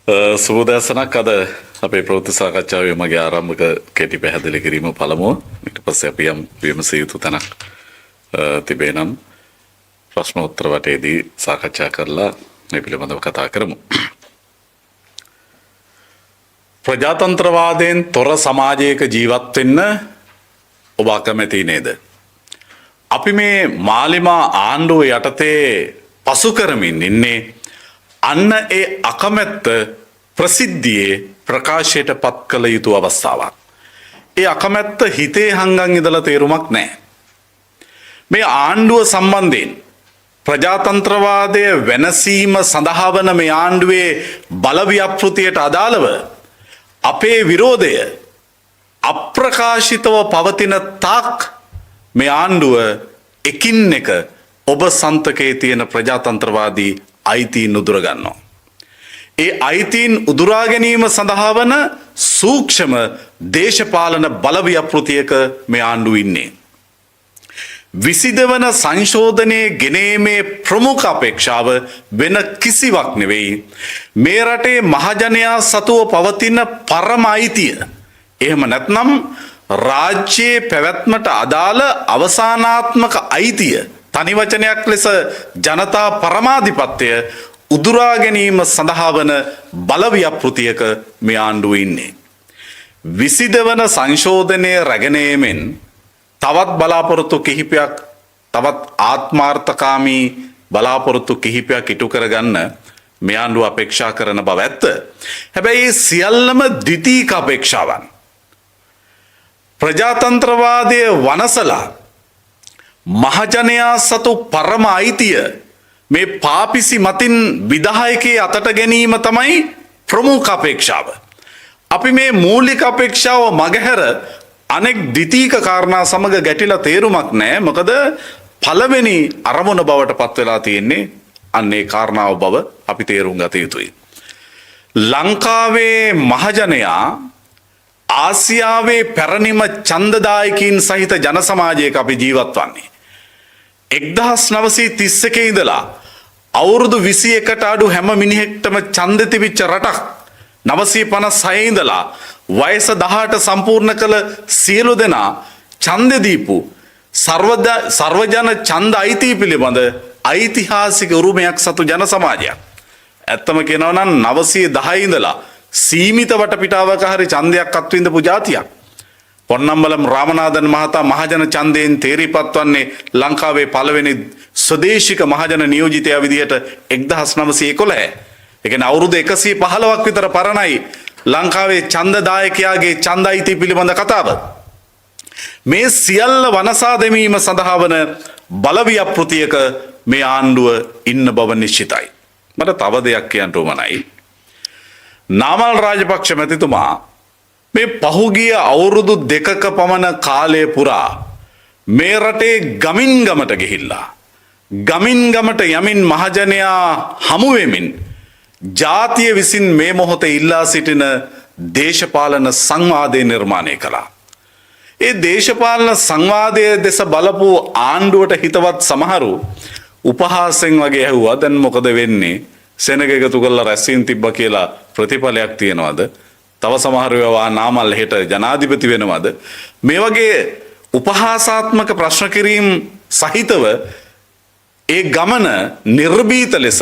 සුබෝදෑසනක් අද අපේ ප්‍රවෘත්ති සාකච්ඡාවේ මගේ ආරම්භක කෙටි පැහැදිලි කිරීම පළමුව. ඊට පස්සේ අපි යම් විමසිය යුතු තැනක් තිබේ නම් ප්‍රශ්නෝත්තර වටේදී සාකච්ඡා කරලා මේ පිළිබඳව කතා කරමු. ප්‍රජාතන්ත්‍රවාදයෙන් තොර සමාජයක ජීවත් වෙන්න ඔබ අකමැති නේද? අපි මේ මාලිමා ආණ්ඩුව යටතේ පසු කරමින් ඉන්නේ අන්න ඒ අකමැත්ත ප්‍රසිද්ධියේ ප්‍රකාශයට පත් කළ යුතු අවස්ථාවක්. ඒ අකමැත්ත හිතේ හංගන් ඉඳලා තේරුමක් නැහැ. මේ ආණ්ඩුව සම්බන්ධයෙන් ප්‍රජාතන්ත්‍රවාදය වෙනසීම සඳහා වන මේ ආණ්ඩුවේ බලව්‍යාපෘතියට අදාළව අපේ විරෝධය අප්‍රකාශිතව පවතින තාක් මේ ආණ්ඩුව එකින් එක ඔබ සන්තකයේ තියෙන ප්‍රජාතන්ත්‍රවාදී අයිතීන් උදුරගන්නවා. ඒ අයිතීන් උදුරා ගැනීම සඳහා වන සූක්ෂම දේශපාලන බලව්‍යාපෘතියක මේ ආණ්ඩුව ඉන්නේ. විසිදවන සංශෝධනයේ ගෙනීමේ ප්‍රමුඛ අපේක්ෂාව වෙන කිසිවක් නෙවෙයි. මේ රටේ මහජනයා සතුව පවතින පරම අයිතිය. එහෙම නැත්නම් රාජ්‍යයේ පැවැත්මට අදාළ අවසානාත්මක අයිතිය. තනි වචනයක් ලෙස ජනතා පරමාධිපත්‍යය උදුරා ගැනීම සඳහා වන බලව්‍යාපෘතියක මේ ආණ්ඩුව ඉන්නේ. විසිදවන සංශෝධනය රැගෙනීමෙන් තවත් බලාපොරොත්තු කිහිපයක් තවත් ආත්මාර්ථකාමී බලාපොරොත්තු කිහිපයක් ඉටු කරගන්න මේ ආණ්ඩුව අපේක්ෂා කරන බව ඇත්ත. හැබැයි සියල්ලම ද්විතීක අපේක්ෂාවන්. ප්‍රජාතන්ත්‍රවාදය වනසලා මහජනයා සතු පරම අයිතිය මේ පාපිසි මතින් විදායකයේ අතට ගැනීම තමයි ප්‍රමුඛ අපේක්ෂාව. අපි මේ මූලික අපේක්ෂාව මගහැර අනෙක් ද්විතීක කාරණා සමග ගැටිලා තේරුමක් නැහැ. මොකද පළවෙනි අරමුණ බවට පත් වෙලා තියෙන්නේ අන්නේ කාරණාව බව අපි තේරුම් ගත යුතුයි. ලංකාවේ මහජනයා ආසියාවේ පැරණිම ඡන්දදායකයින් සහිත ජන සමාජයක අපි ජීවත් වන්නේ. 1931 ඉඳලා අවුරුදු 21ට අඩු හැම මිනිහෙක්ටම ඡන්ද තිබිච්ච රටක්. 956 ඉඳලා වයස 18 සම්පූර්ණ කළ සියලු දෙනා ඡන්ද දීපු සර්වජන ඡන්ද අයිතිය පිළිබඳ ඓතිහාසික උරුමයක් සතු ජන සමාජයක්. ඇත්තම කියනවා නම් 910 ඉඳලා සීමිත වටපිටාවක හරි ඡන්දයක් අත්විඳපු ජාතියක්. පොන්නම්බලම් රාමනාදන් මහතා මහජන ඡන්දයෙන් තේරීපත් වන්නේ ලංකාවේ පළවෙනි ස්වදේශික මහජන නියෝජිතයා විදිහට 1911. ඒ කියන්නේ අවුරුදු 115ක් විතර පරණයි ලංකාවේ ඡන්දදායකයාගේ ඡන්ද අයිතිය පිළිබඳ කතාව. මේ සියල්ල වනසා දැමීම සඳහා වන බලව්‍යාපෘතියක මේ ආණ්ඩුව ඉන්න බව නිශ්චිතයි. මට තව දෙයක් කියන්න උවමනයි. නාමල් රාජපක්ෂ මැතිතුමා මේ පහුගිය අවුරුදු 2ක පමණ කාලය පුරා මේ රටේ ගමින් ගමට ගිහිල්ලා ගමින් ගමට යමින් මහජනයා හමු වෙමින් ජාතිය විසින් මේ මොහොතේ ඉල්ලා සිටින දේශපාලන සංවාදය නිර්මාණය කළා. ඒ දේශපාලන සංවාදයේ දෙස බලපු ආණ්ඩුවට හිතවත් සමහරු උපහාසයෙන් වගේ ඇහුවා දැන් මොකද වෙන්නේ? සෙනග එකතු කරලා රැස්වීම තිබ්බා කියලා ප්‍රතිඵලයක් තියනවද? තව සමහර ඒවා නාමල් හෙට ජනාධිපති වෙනවද? මේ වගේ උපහාසාත්මක ප්‍රශ්න කිරීම සහිතව ඒ ගමන නිර්භීත ලෙස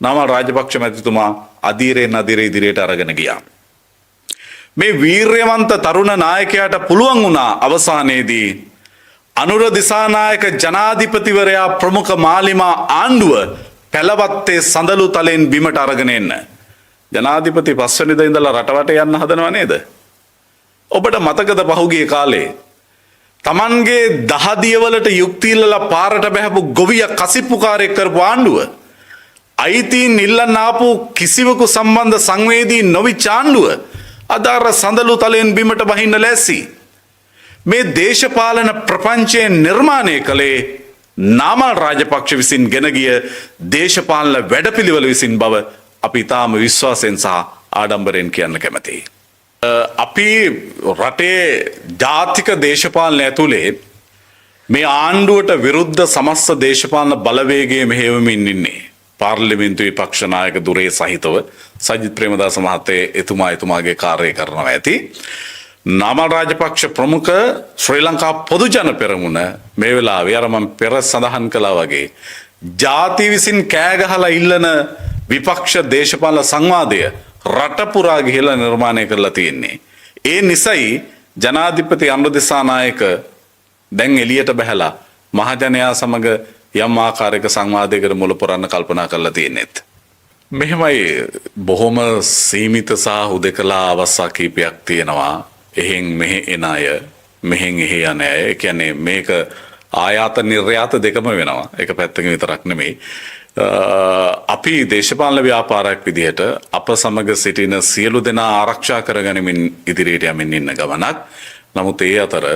නාමල් රාජපක්ෂ මැතිතුමා අධීරයෙන් ඉදිරියට අරගෙන ගියා. මේ වීර්යවන්ත තරුණ නායකයාට පුළුවන් වුණා අවසානයේදී අනුර දිසානායක ජනාධිපතිවරයා ප්‍රමුඛ මාලිමා ආණ්ඩුව පැලවත්තේ සඳලු තලෙන් බිමට අරගෙන එන්න. ජනාධිපති පස්වෙනිදා ඉඳලා රටවට යන්න හදනව නේද? ඔබට මතකද පහුගිය කාලේ Tamanගේ දහදියවලට යුක්තිල්ලලා පාරට බහැපු ගොවිය කසිප්පුකාරයෙක් කරපු ආණ්ඩුව අයිතීන් ඉල්ලන්න ආපු කිසිවකු සම්බන්ධ සංවේදී නොවිච්ච ආණ්ඩුව අද අර සඳලු තලෙන් බිමට බහින්න ලෑසි. මේ දේශපාලන ප්‍රපංචය නිර්මාණය කළේ නාමල් රාජපක්ෂ විසින් ගෙන ගිය දේශපාලන වැඩපිළිවෙල විසින් බව අපි තාම විශ්වාසයෙන් සහ ආඩම්බරයෙන් කියන්න කැමතියි. අපි රටේ ජාතික දේශපාලනය ඇතුලේ මේ ආණ්ඩුවට විරුද්ධ සමස්ත දේශපාලන බලවේගයේ මෙහෙයවමින් ඉන්නේ. පාර්ලිමේන්තු විපක්ෂ නායක දුරේ සහිතව සජිත් ප්‍රේමදාස මහත්තයා එතුමාගේ කාර්යය කරනවා ඇති. නාමල් රාජපක්ෂ ප්‍රමුඛ ශ්‍රී ලංකා පොදු ජන පෙරමුණ මේ වෙලාවේ අර මම පෙර සඳහන් කළා වගේ ජාති විසින් කෑ ගහලා ඉල්ලන විපක්ෂ දේශපාලන සංවාදය රට පුරා ගිහිලා නිර්මාණය කරලා තියෙන්නේ. ඒ නිසයි ජනාධිපති අනුර දිසානායක දැන් එළියට බහැලා මහජනයා සමග යම් ආකාරයක සංවාදයකට මුල පුරන්න කල්පනා කරලා තියෙනෙත්. මෙහෙමයි බොහොම සීමිත සහ හුදකලා අවස්ථා කීපයක් තියෙනවා. එහෙන් මෙහෙ එන අය මෙහෙන් එහෙ යන අය. ඒ කියන්නේ මේක ආයාත නිර්යාත දෙකම වෙනවා. ඒක පැත්තකින් විතරක් නෙමෙයි. අපි දේශපාලන ව්‍යාපාරයක් විදිහට අප සමග සිටින සියලු දෙනා ආරක්ෂා කරගනිමින් ඉදිරියට යමින් ඉන්න ගමනක්. නමුත් ඒ අතර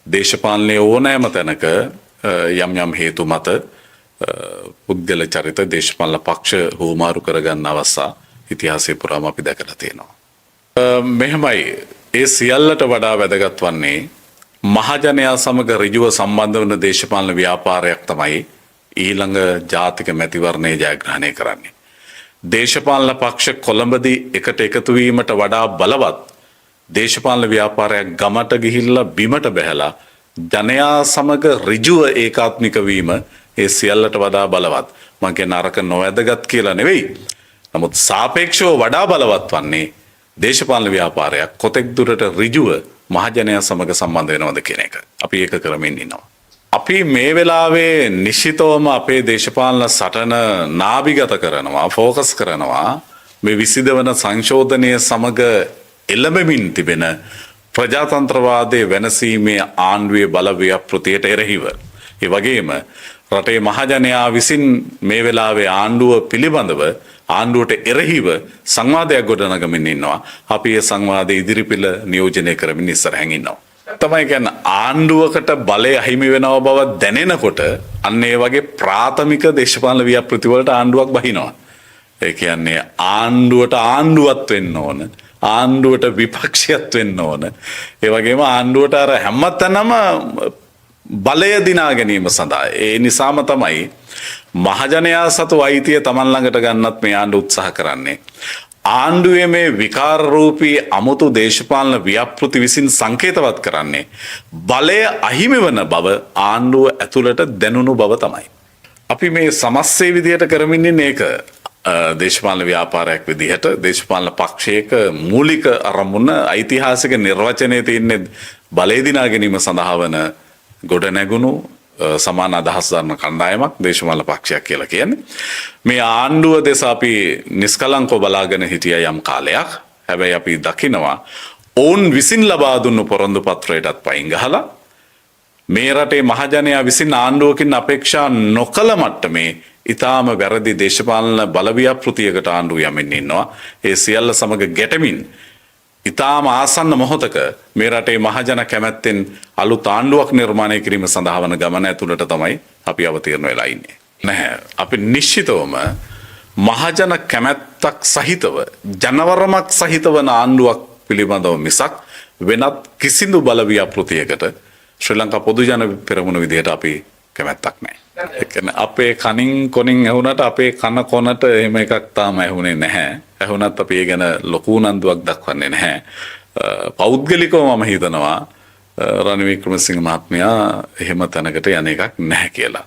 දේශපාලනයේ ඕනෑම තැනක යම් හේතු මත පුද්ගල චරිත දේශපාලන පක්ෂ හුවමාරු කරගන්න අවස්ථා ඉතිහාසය පුරාම අපි දැකලා තියෙනවා. මෙහෙමයි ඒ සියල්ලට වඩා වැදගත් වන්නේ මහජනයා සමග ඍජුව සම්බන්ධ වන දේශපාලන ව්‍යාපාරයක් තමයි ඊළඟ ජාතික මැතිවරණය ජයග්‍රහණය කරන්නේ. දේශපාලන පක්ෂ කොළඹදී එකට එකතු වීමට වඩා බලවත් දේශපාලන ව්‍යාපාරයක් ගමට ගිහිල්ලා බිමට බැහැලා ජනයා සමග ඍජුව ඒකාත්මික වීම ඒ සියල්ලට වඩා බලවත්. මම කියන්නේ අරක නොවැදගත් කියලා නෙවෙයි. නමුත් සාපේක්ෂව වඩා බලවත් වන්නේ දේශපාලන ව්‍යාපාරයක් කොතෙක් දුරට ඍජුව මහජනයා සමග සම්බන්ධ වෙනවද කියන එක. අපි ඒක කරමින් ඉන්නවා. අපි මේ වෙලාවේ නිශ්චිතවම අපේ දේශපාලන සටන නාභිගත කරනවා, ෆෝකස් කරනවා මේ විසිදවන සංශෝධනය සමග එළඹෙමින් තිබෙන ප්‍රජාතන්ත්‍රවාදයේ වෙනසීමේ ආණ්ඩුවේ බලව්‍යාපෘතියට එරෙහිව. ඒ වගේම රටේ මහජනයා විසින් මේ වෙලාවේ ආණ්ඩුව පිළිබඳව ආණ්ඩුවට එරෙහිව සංවාදයක් ගොඩනගමින් ඉන්නවා. අපි ඒ සංවාදය ඉදිරිපිට නියෝජනය කරමින් ඉස්සරහින් ඉන්නවා. තමයි කියන්නේ ආණ්ඩුවකට බලය අහිමි වෙනව බව දැනෙනකොට අන්න ඒ වගේ ප්‍රාථමික දේශපාලන ව්‍යාපෘති වලට ආණ්ඩුවක් බහිනවා. ඒ කියන්නේ ආණ්ඩුවට ආණ්ඩුවක් වෙන්න ඕන. ආණ්ඩුවට විපක්ෂයක් වෙන්න ඕන. ඒ වගේම ආණ්ඩුවට අර හැමතැනම බලය දිනා ගැනීම සඳහා ඒ නිසාම තමයි මහජනයා සතු අයිතිය Taman ළඟට ගන්නත් මේ ආණ්ඩුව උත්සාහ කරන්නේ. ආණ්ඩුවේ මේ විකාර රූපී අමුතු දේශපාලන ව්‍යාපෘති විසින් සංකේතවත් කරන්නේ බලය අහිමි වන බව ආණ්ඩුව ඇතුළට දැනුණු බව තමයි. අපි මේ සමස්තය විදිහට කරමින් ඉන්නේ ඒක දේශපාලන ව්‍යාපාරයක් විදිහට දේශපාලන පක්ෂයක මූලික අරමුණ ඓතිහාසික නිර්වචනයේ තියෙන්නේ බලය දිනා ගැනීම සඳහා වන ගොඩ නැගුණු සමාන අදහස් දරන කණ්ඩායමක් දේශපාලන පක්ෂයක් කියලා කියන්නේ. මේ ආණ්ඩුව දෙස අපි නිස්කලංකව බලාගෙන හිටිය යම් කාලයක්. හැබැයි අපි දකිනවා ඔවුන් විසින් ලබා දුන්නු පොරොන්දු පත්‍රයටත් පයින් ගහලා මේ රටේ මහජනයා විසින් ආණ්ඩුවකින් අපේක්ෂා නොකළ මට්ටමේ ඊටාම වැරදි දේශපාලන බලව්‍යාපෘතියකට ආණ්ඩුව යමින් ඉන්නවා. ඒ සියල්ල සමග ගැටමින් ඉතාම ආසන්න මොහොතක මේ රටේ මහජන කැමැත්තෙන් අලුත් ආණ්ඩුවක් නිර්මාණය කිරීම සඳහා වන ගමන ඇතුළට තමයි අපි අවතීර්ණ වෙලා ඉන්නේ. නැහැ. අපි නිශ්චිතවම මහජන කැමැත්තක් සහිතව ජනවරමක් සහිතව වන ආණ්ඩුවක් පිළිබඳව මිසක් වෙනත් කිසිදු බලව්‍යාපෘතියකට ශ්‍රී ලංකා පොදු ජන පෙරමුණ විදිහට අපි කැමැත්තක් නැහැ. ඒ කියන්නේ අපේ කනින් කොනින් ඇහුණට අපේ කන කොනට එහෙම එකක් තාම ඇහුනේ නැහැ. ඇහුණත් අපි ඒ ගැන ලොකු උනන්දුවක් දක්වන්නේ නැහැ. පෞද්ගලිකව මම හිතනවා රනිල් වික්‍රමසිංහ මහත්මයා එහෙම තැනකට යන එකක් නැහැ කියලා.